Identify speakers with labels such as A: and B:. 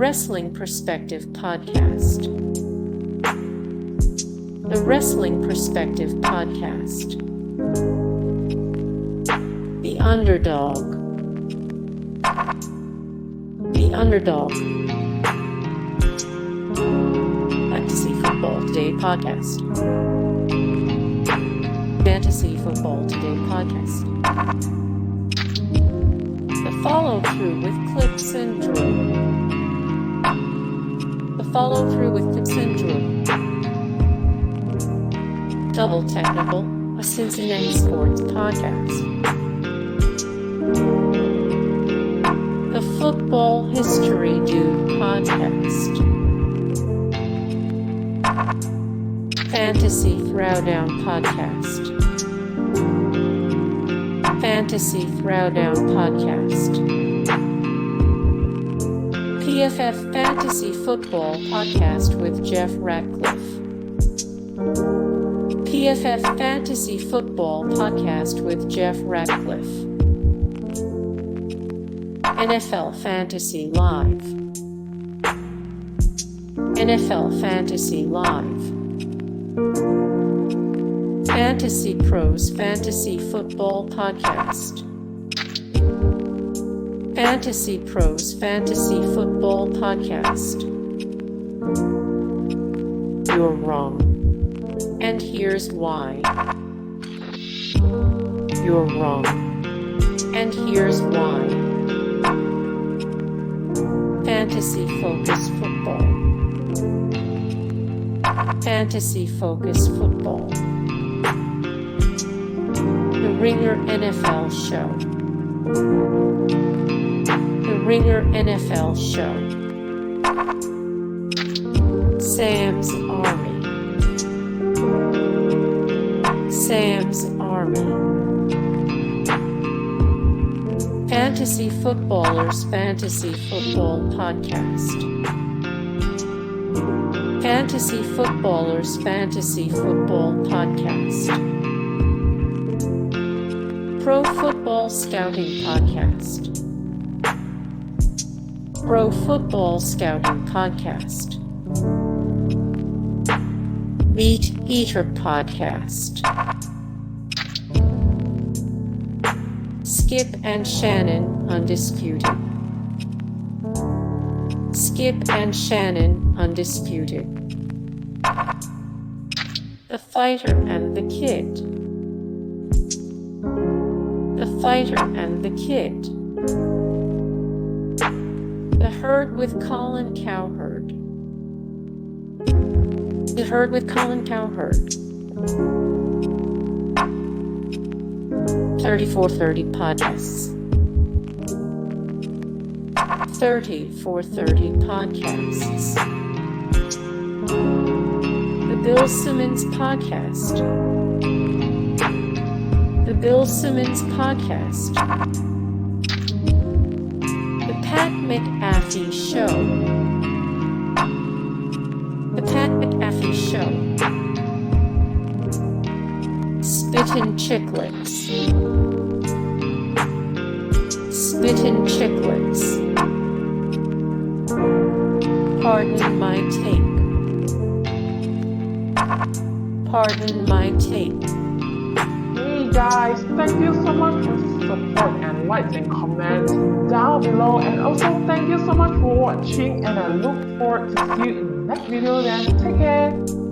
A: Wrestling Perspective Podcast. The Wrestling Perspective Podcast. The Underdog. The Underdog. Fantasy Football Today Podcast. Fantasy Football Today Podcast. The Follow Through with Clip Syndrome. The Follow Through with Clip Syndrome. Double Technical, a Cincinnati sports podcast. The Football History Dude Podcast. Fantasy Throwdown Podcast. Fantasy Throwdown Podcast. PFF Fantasy Football Podcast with Jeff Ratcliffe. PFF Fantasy Football Podcast with Jeff Ratcliffe. NFL Fantasy Live. NFL Fantasy Live. FantasyPros Fantasy Football Podcast. FantasyPros Fantasy Football Podcast. You're wrong. And here's why. You're wrong. And here's why. Fantasy Focus Football. Fantasy Focus Football. The Ringer NFL Show. The Ringer NFL Show. Sam's Army. Sam's Army. Fantasy Footballers Fantasy Football Podcast. Fantasy Footballers Fantasy Football Podcast. Pro Football Scouting Podcast. Pro Football Scouting Podcast. MeatEater Podcast. Skip and Shannon Undisputed. Skip and Shannon Undisputed. The Fighter and the Kid. The Fighter and the Kid. The Herd with Colin Cowherd. The Herd with Colin Cowherd. 3430 Podcasts. 3430 Podcasts. The Bill Simmons Podcast. The Bill Simmons Podcast. The Pat McAfee Show. The Pat McAfee Show. Spittin Chiclets. Spittin Chiclets. Pardon my take. Pardon my take.
B: Hey guys, thank you so much for support and likes and comments down below, and also thank you so much for watching, and I look forward to see you in the next video. Then take care.